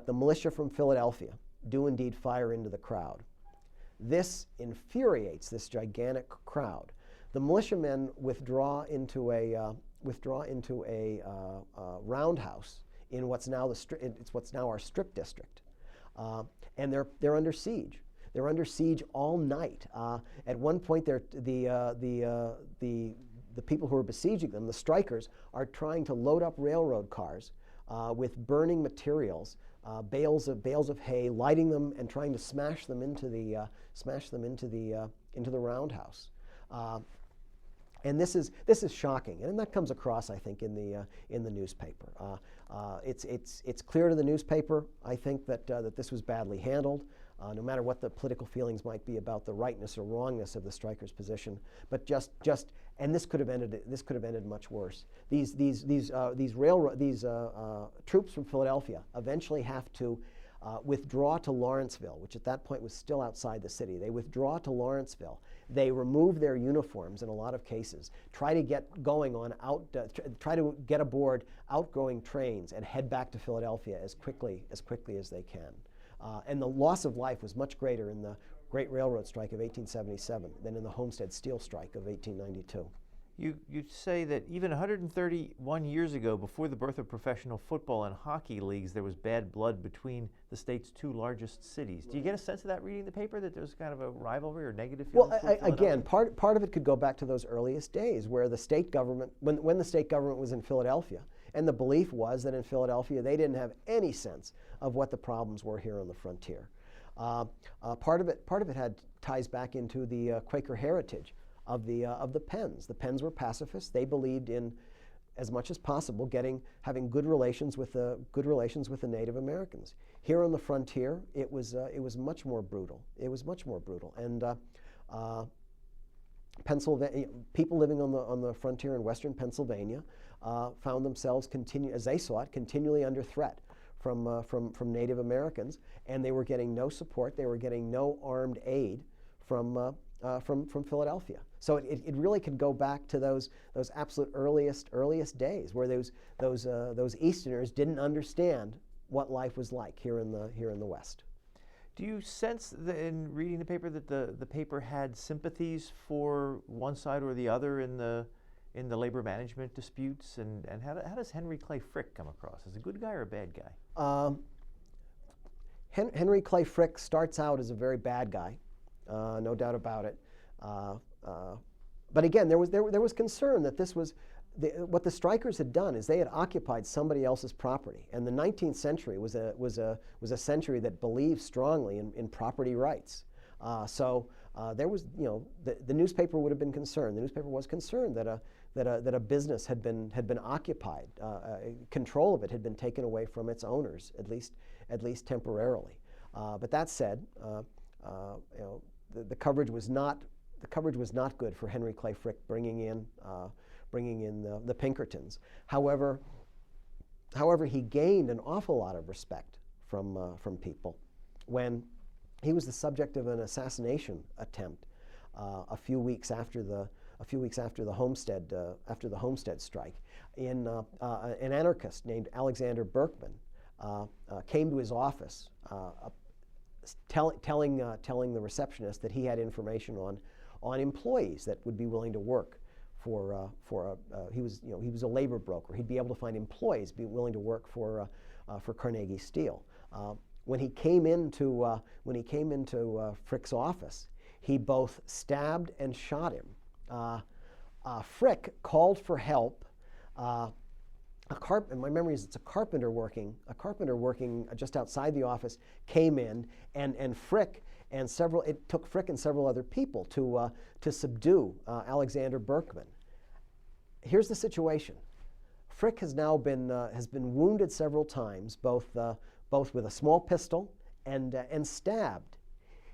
S4: militia from Philadelphia do indeed fire into the crowd. This infuriates this gigantic crowd. The militiamen withdraw into a roundhouse in what's now it's what's now our Strip district, and they're under siege. They're under siege all night. At one point, the people who are besieging them, the strikers, are trying to load up railroad cars with burning materials, bales of hay, lighting them and trying to smash them into the roundhouse. And this is shocking, and that comes across, I think, in the newspaper. It's clear to the newspaper, I think, that this was badly handled, no matter what the political feelings might be about the rightness or wrongness of the strikers' position. But and this could have ended much worse. These troops from Philadelphia eventually have to withdraw to Lawrenceville, which at that point was still outside the city. They withdraw to Lawrenceville. They remove their uniforms in a lot of cases, try to get aboard outgoing trains and head back to Philadelphia as quickly as they can. And the loss of life was much greater in the Great Railroad Strike of 1877 than in the Homestead Steel Strike of 1892.
S3: You say that even 131 years ago, before the birth of professional football and hockey leagues, there was bad blood between the state's two largest cities. Do you get a sense of that reading the paper, that there was kind of a rivalry or negative feelings?
S4: Well, again, part of it could go back to those earliest days where the state government, when the state government was in Philadelphia, and the belief was that in Philadelphia they didn't have any sense of what the problems were here on the frontier. Part of it ties back into the Quaker heritage of the Penns. The Penns were pacifists. They believed in, as much as possible, having good relations with the Native Americans. Here on the frontier, it was much more brutal. It was much more brutal, and Pennsylvania people living on the frontier in western Pennsylvania found themselves as they saw it, continually under threat from Native Americans, and they were getting no support. They were getting no armed aid from Philadelphia. So it really could go back to those absolute earliest days where those Easterners didn't understand what life was like here in the West.
S3: Do you sense in reading the paper that the paper had sympathies for one side or the other in the labor management disputes? And how does Henry Clay Frick come across? As a good guy or a bad guy?
S4: Henry Clay Frick starts out as a very bad guy. No doubt about it. But again, there was concern that this was what the strikers had done is they had occupied somebody else's property, and the 19th century was a century that believed strongly in property rights. So there was, the newspaper would have been concerned. The newspaper was concerned that a business had been occupied. Control of it had been taken away from its owners, at least temporarily. But that said, the coverage was not good for Henry Clay Frick bringing in the Pinkertons. However, he gained an awful lot of respect from people when he was the subject of an assassination attempt a few weeks after the Homestead strike. An anarchist named Alexander Berkman came to his office, telling the receptionist that he had information on employees that would be willing to work he was a labor broker. He'd be able to find employees be willing to work for Carnegie Steel. When he came into Frick's office, he both stabbed and shot him. Frick called for help. In my memory is it's a carpenter working just outside the office came in, and it took Frick and several other people to subdue Alexander Berkman. Here's the situation. Frick has now been wounded several times, both with a small pistol and stabbed.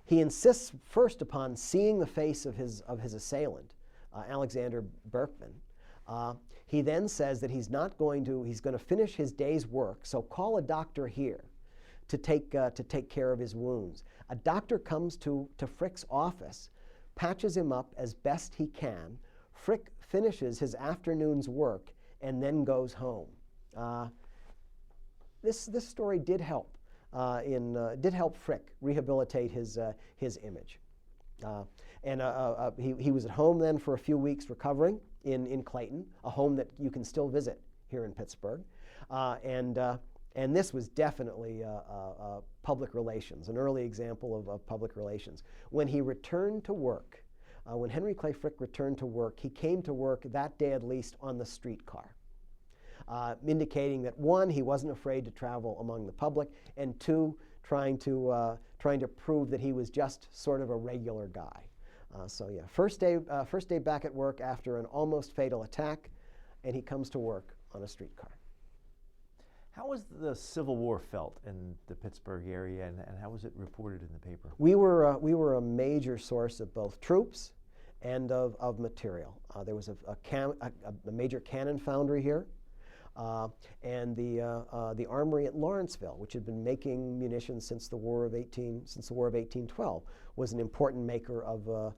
S4: He insists first upon seeing the face of his assailant, Alexander Berkman. He then says that he's going to finish his day's work, so call a doctor here to take care of his wounds. A doctor comes to Frick's office, patches him up as best he can. Frick finishes his afternoon's work and then goes home. This story did help Frick rehabilitate his image. He was at home then for a few weeks recovering in Clayton, a home that you can still visit here in Pittsburgh. And this was definitely public relations, an early example of public relations. When he returned to work, when Henry Clay Frick returned to work, he came to work that day at least on the streetcar, indicating that one, he wasn't afraid to travel among the public, and two, trying to prove that he was just sort of a regular guy. So yeah, first day back at work after an almost fatal attack, and he comes to work on a streetcar.
S3: How was the Civil War felt in the Pittsburgh area, and how was it reported in the paper?
S4: We were a major source of both troops and of material. There was a major cannon foundry here, and the armory at Lawrenceville, which had been making munitions since the War of 1812, was an important maker of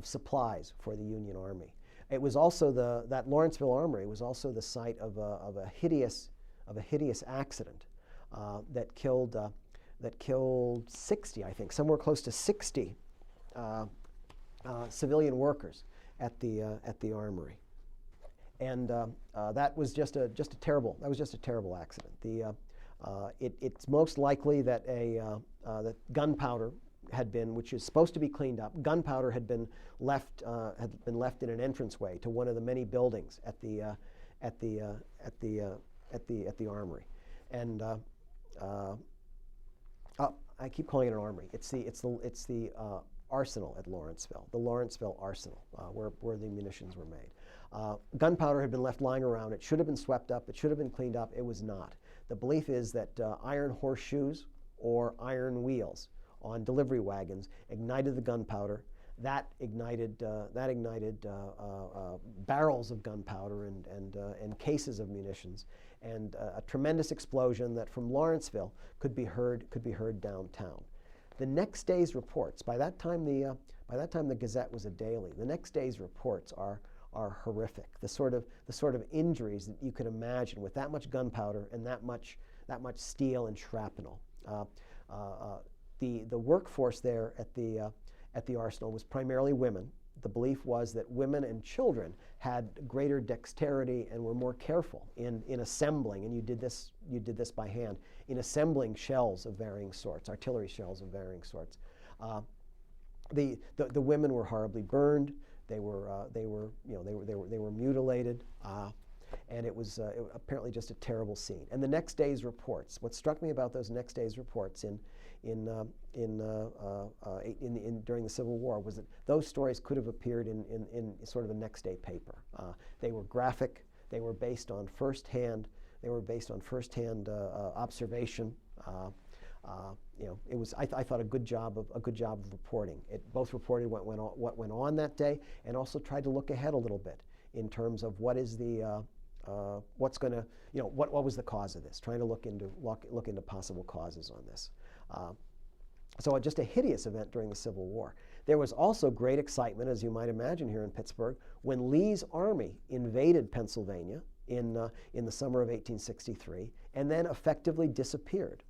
S4: supplies for the Union Army. It was also that Lawrenceville armory was also the site of a hideous accident that killed 60, I think, somewhere close to 60 civilian workers at the armory, and that was just a terrible accident. It's most likely that that gunpowder had been, which is supposed to be cleaned up. Gunpowder had been left in an entranceway to one of the many buildings at the armory, and I keep calling it an armory. It's the arsenal at Lawrenceville, the Lawrenceville Arsenal, where the munitions were made. Gunpowder had been left lying around. It should have been swept up. It should have been cleaned up. It was not. The belief is that iron horseshoes or iron wheels on delivery wagons ignited the gunpowder. That ignited barrels of gunpowder and cases of munitions, and a tremendous explosion that from Lawrenceville could be heard downtown. The next day's reports. By that time the Gazette was a daily. The next day's reports are horrific. The sort of injuries that you could imagine with that much gunpowder and that much steel and shrapnel. The workforce there at the arsenal was primarily women. The belief was that women and children had greater dexterity and were more careful in assembling, and you did this by hand, in assembling shells of varying sorts, artillery shells of varying sorts. The women were horribly burned. They were mutilated, and it was apparently just a terrible scene. And the next day's reports. What struck me about those next day's reports during the Civil War was that those stories could have appeared in sort of a next day paper. They were graphic. They were based on firsthand. Observation. It was I thought a good job of reporting. It both reported what went on that day, and also tried to look ahead a little bit in terms of what is the what's going to what was the cause of this. Trying to look into possible causes on this. So just a hideous event during the Civil War. There was also great excitement, as you might imagine, here in Pittsburgh when Lee's army invaded Pennsylvania in the summer of 1863 and then effectively disappeared.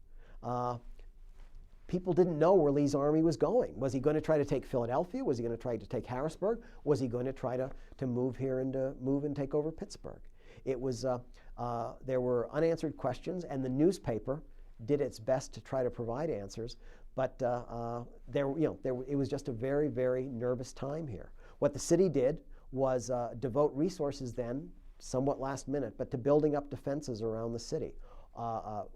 S4: People didn't know where Lee's army was going. Was he going to try to take Philadelphia? Was he going to try to take Harrisburg? Was he going to try to move here and move and take over Pittsburgh? It was there were unanswered questions, and the newspaper did its best to try to provide answers, but it was just a very, very nervous time here. What the city did was devote resources then, somewhat last minute, but to building up defenses around the city.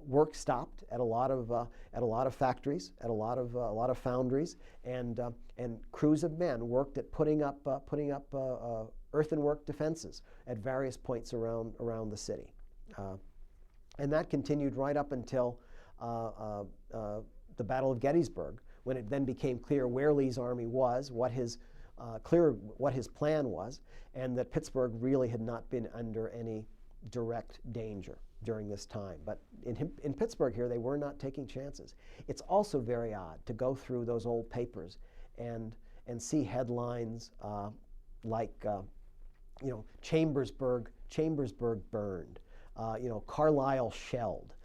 S4: Work stopped at a lot of factories, at a lot of foundries, and crews of men worked at putting up earthenwork defenses at various points around the city, and that continued right up until the Battle of Gettysburg, when it then became clear where Lee's army was, what his plan was, and that Pittsburgh really had not been under any direct danger during this time. But in Pittsburgh here, they were not taking chances. It's also very odd to go through those old papers and see headlines like Chambersburg burned, Carlisle shelled,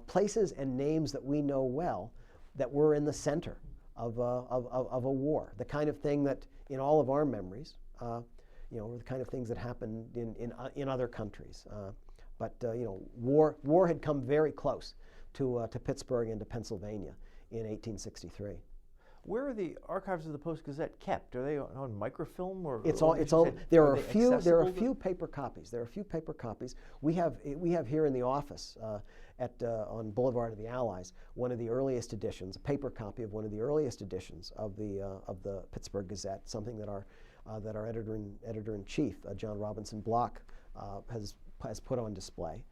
S4: places and names that we know well that were in the center of a war. The kind of thing that in all of our memories, were the kind of things that happened in other countries. But war had come very close to Pittsburgh and to Pennsylvania in 1863.
S3: Where are the archives of the Post-Gazette kept? Are they on microfilm or?
S4: There are a few paper copies. We have here in the office on Boulevard of the Allies one of the earliest editions, a paper copy of one of the earliest editions of the Pittsburgh Gazette, something that our editor-in-chief John Robinson Block has put on display.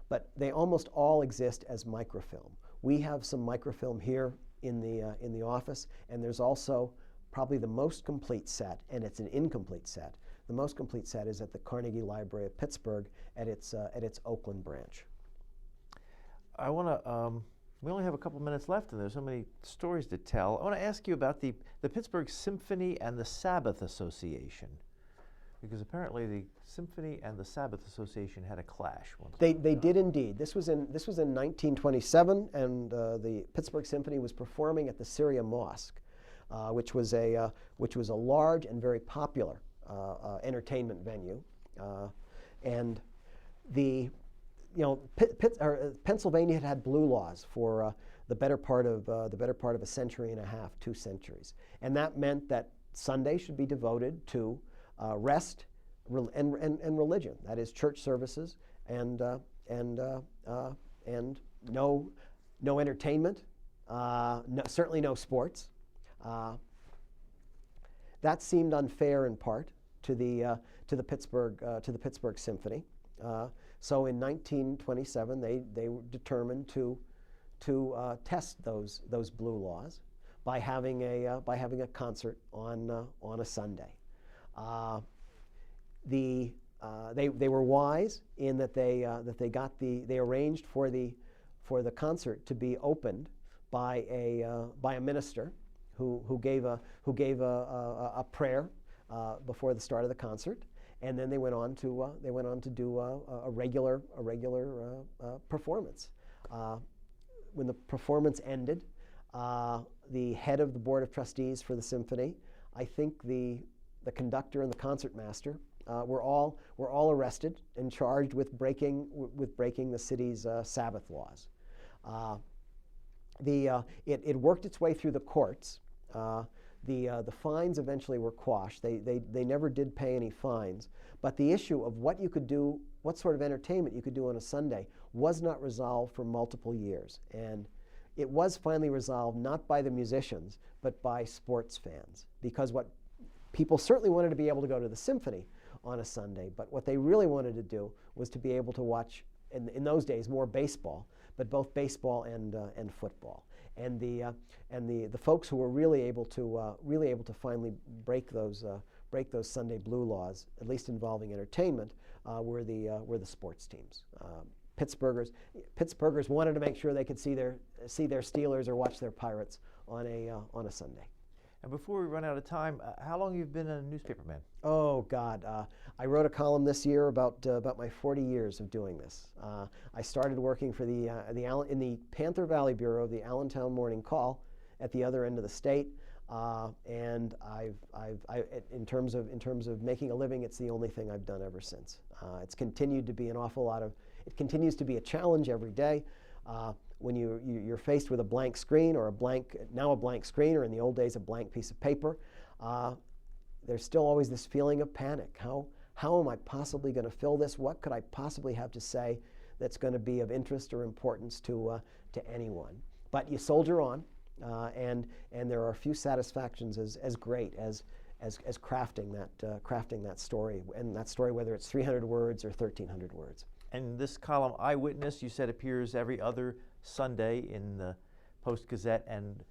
S4: But they almost all exist as microfilm. We have some microfilm here in the office, and there's also probably the most complete set, and it's an incomplete set. The most complete set is at the Carnegie Library of Pittsburgh at its Oakland branch.
S3: I want to. We only have a couple minutes left, and there's so many stories to tell. I want to ask you about the Pittsburgh Symphony and the Sabbath Association, because apparently the Symphony and the Sabbath Association had a clash once.
S4: They did indeed. This was in 1927, and the Pittsburgh Symphony was performing at the Syria Mosque, which was a large and very popular entertainment venue, and Pennsylvania had blue laws for the better part of a century and a half, 2 centuries, and that meant that Sunday should be devoted to rest and religion. That is, church services and no entertainment, certainly no sports. That seemed unfair in part to the Pittsburgh Symphony. So in 1927, they were determined to test those blue laws by having a concert on a Sunday. They were wise in that they arranged for the concert to be opened by a minister who gave a prayer before the start of the concert, and then they went on to do a regular performance. When the performance ended, the head of the board of trustees for the symphony, I think the conductor and the concertmaster were all arrested and charged with breaking the city's Sabbath laws. It worked its way through the courts. The fines eventually were quashed. They never did pay any fines. But the issue of what you could do, what sort of entertainment you could do on a Sunday, was not resolved for multiple years. And it was finally resolved not by the musicians, but by sports fans. Because what people certainly wanted to be able to go to the symphony on a Sunday, but what they really wanted to do was to be able to watch, in those days, more baseball, but both baseball and football. And the folks who were really able to finally break those Sunday blue laws, at least involving entertainment, were the sports teams. Pittsburghers wanted to make sure they could see their Steelers or watch their Pirates on a Sunday.
S3: And before we run out of time, how long have you been a newspaperman?
S4: Oh God, I wrote a column this year about my 40 years of doing this. I started working for in the Panther Valley Bureau, the Allentown Morning Call, at the other end of the state, and in terms of making a living, it's the only thing I've done ever since. It's continued to be it continues to be a challenge every day. When you're faced with a blank screen or a blank screen, or in the old days a blank piece of paper, there's still always this feeling of panic. How am I possibly going to fill this? What could I possibly have to say that's going to be of interest or importance to anyone? But you soldier on, and there are a few satisfactions as great as crafting that story, and that story, whether it's 300 words or 1,300 words.
S3: And this column, Eyewitness, you said appears every other Sunday in the Post-Gazette, and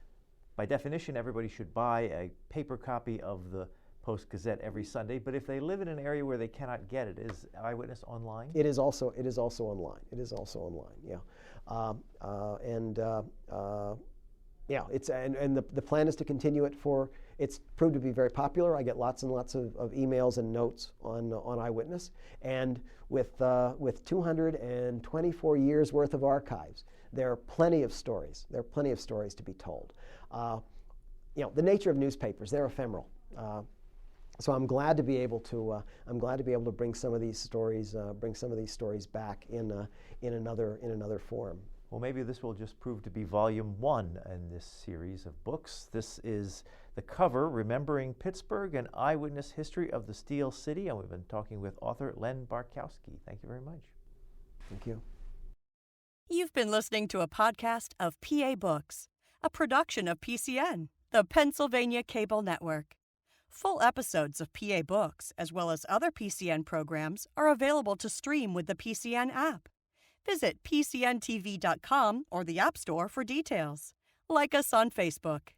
S3: by definition, everybody should buy a paper copy of the Post-Gazette every Sunday. But if they live in an area where they cannot get it, is Eyewitness online? It is also
S4: online. Yeah, and the plan is to continue it for. It's proved to be very popular. I get lots and lots of emails and notes on Eyewitness, and with 224 years worth of archives, there are plenty of stories. There are plenty of stories to be told. The nature of newspapers, they're ephemeral. So I'm glad to be able to bring some of these stories back in another form.
S3: Well, maybe this will just prove to be volume 1 in this series of books. This is the cover, Remembering Pittsburgh, an Eyewitness History of the Steel City, and we've been talking with author Len Barcousky. Thank you very much.
S4: Thank you.
S1: You've been listening to a podcast of PA Books, a production of PCN, the Pennsylvania Cable Network. Full episodes of PA Books, as well as other PCN programs, are available to stream with the PCN app. Visit PCNTV.com or the App Store for details. Like us on Facebook.